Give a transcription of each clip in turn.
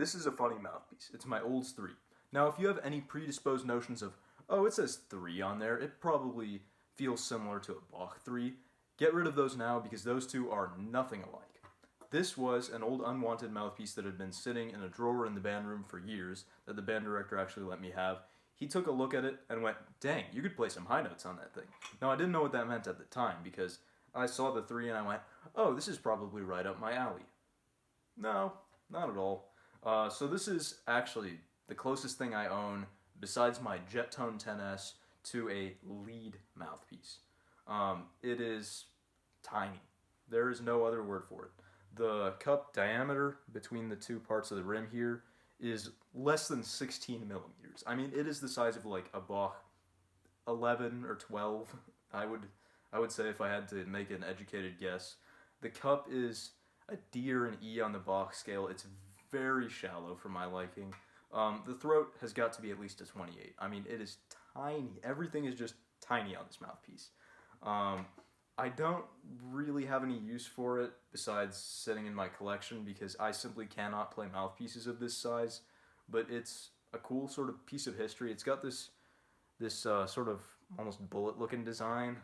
This is a funny mouthpiece. It's my Olds 3. Now, if you have any predisposed notions of, oh, it says 3 on there, it probably feels similar to a Bach 3, get rid of those now because those two are nothing alike. This was an old unwanted mouthpiece that had been sitting in a drawer in the band room for years that the band director actually let me have. He took a look at it and went, dang, you could play some high notes on that thing. Now, I didn't know what that meant at the time because I saw the 3 and I went, oh, this is probably right up my alley. No, not at all. So this is actually the closest thing I own, besides my Jettone 10S, to a lead mouthpiece. It is tiny. There is no other word for it. The cup diameter between the two parts of the rim here is less than 16 millimeters. I mean, it is the size of like a Bach 11 or 12, I would say if I had to make an educated guess. The cup is a D or an E on the Bach scale. It's very shallow for my liking. The throat has got to be at least a 28. I mean, it is tiny. Everything is just tiny on this mouthpiece. I don't really have any use for it besides sitting in my collection because I simply cannot play mouthpieces of this size, but it's a cool sort of piece of history. It's got this sort of almost bullet-looking design,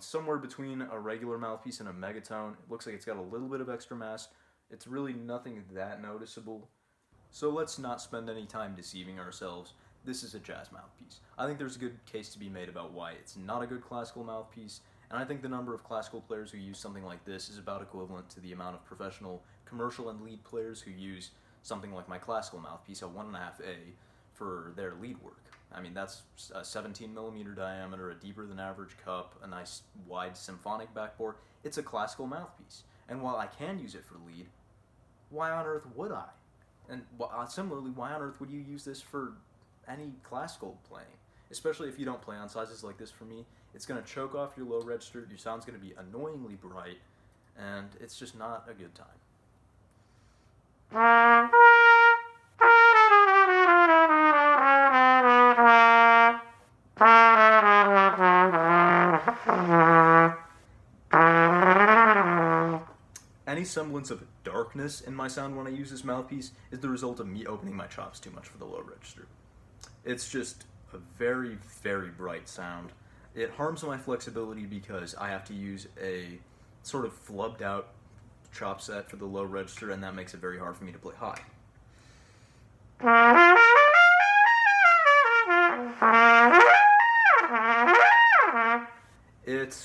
somewhere between a regular mouthpiece and a megatone. It looks like it's got a little bit of extra mass. It's really nothing that noticeable. So let's not spend any time deceiving ourselves. This is a jazz mouthpiece. I think there's a good case to be made about why it's not a good classical mouthpiece, and I think the number of classical players who use something like this is about equivalent to the amount of professional commercial and lead players who use something like my classical mouthpiece, a 1.5A, for their lead work. I mean, that's a 17 millimeter diameter, a deeper than average cup, a nice wide symphonic backbore. It's a classical mouthpiece. And while I can use it for lead, why on earth would I? And similarly, why on earth would you use this for any classical playing? Especially if you don't play on sizes like this for me. It's going to choke off your low register, your sound's going to be annoyingly bright, and it's just not a good time. Any semblance of darkness in my sound when I use this mouthpiece is the result of me opening my chops too much for the low register. It's just a very, very bright sound. It harms my flexibility because I have to use a sort of flubbed out chop set for the low register, and that makes it very hard for me to play high. It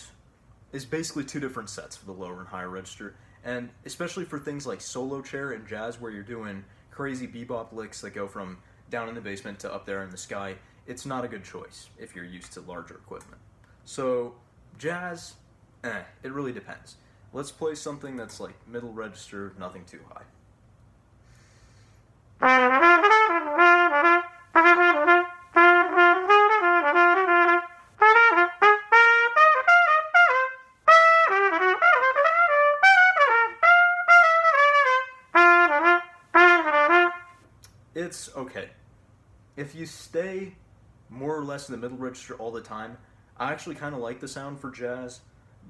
is basically two different sets for the lower and higher register, and especially for things like solo chair and jazz where you're doing crazy bebop licks that go from down in the basement to up there in the sky, it's not a good choice if you're used to larger equipment. So, jazz, it really depends. Let's play something that's like middle register, nothing too high. It's okay. If you stay more or less in the middle register all the time, I actually kind of like the sound for jazz,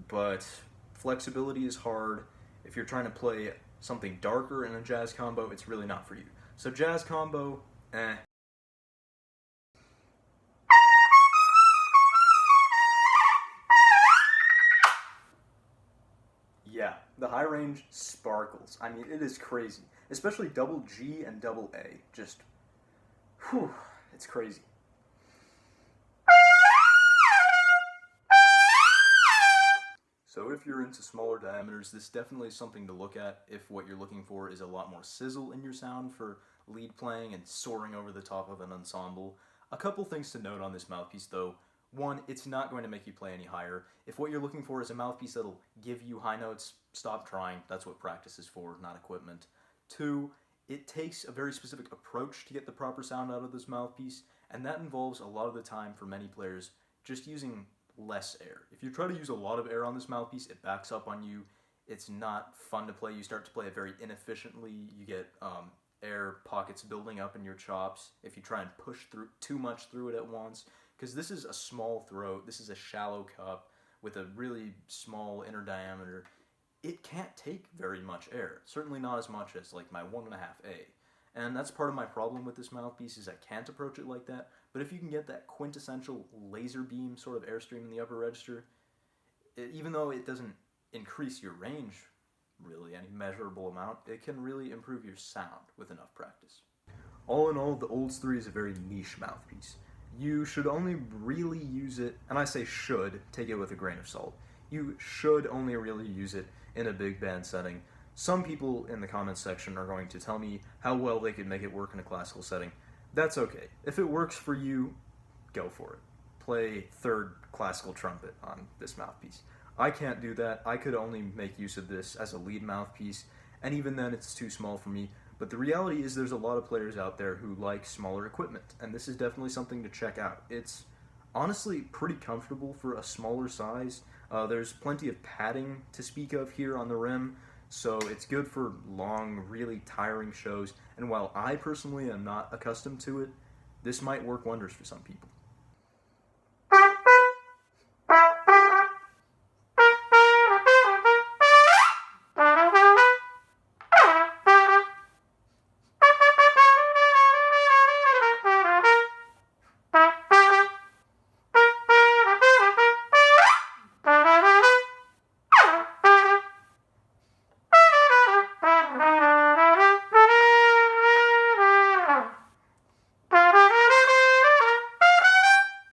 but flexibility is hard. If you're trying to play something darker in a jazz combo, it's really not for you. So jazz combo, Yeah, the high range sparkles. I mean, it is crazy. Especially double G and double A. Just, whew, it's crazy. So if you're into smaller diameters, this definitely is something to look at if what you're looking for is a lot more sizzle in your sound for lead playing and soaring over the top of an ensemble. A couple things to note on this mouthpiece though. One, it's not going to make you play any higher. If what you're looking for is a mouthpiece that'll give you high notes, stop trying. That's what practice is for, not equipment. Two, it takes a very specific approach to get the proper sound out of this mouthpiece, and that involves a lot of the time for many players just using less air. If you try to use a lot of air on this mouthpiece, it backs up on you. It's not fun to play. You start to play it very inefficiently. You get air pockets building up in your chops if you try and push through too much through it at once. Because this is a small throat, this is a shallow cup with a really small inner diameter. It can't take very much air, certainly not as much as like my 1.5A. And that's part of my problem with this mouthpiece is I can't approach it like that. But if you can get that quintessential laser beam sort of airstream in the upper register, even though it doesn't increase your range really any measurable amount, it can really improve your sound with enough practice. All in all, the Olds 3 is a very niche mouthpiece. You should only really use it, and I say should, take it with a grain of salt. You should only really use it in a big band setting. Some people in the comments section are going to tell me how well they could make it work in a classical setting. That's okay. If it works for you, go for it. Play third classical trumpet on this mouthpiece. I can't do that. I could only make use of this as a lead mouthpiece, and even then it's too small for me. But the reality is there's a lot of players out there who like smaller equipment, and this is definitely something to check out. It's honestly pretty comfortable for a smaller size. There's plenty of padding to speak of here on the rim, so it's good for long, really tiring shows. And while I personally am not accustomed to it, this might work wonders for some people.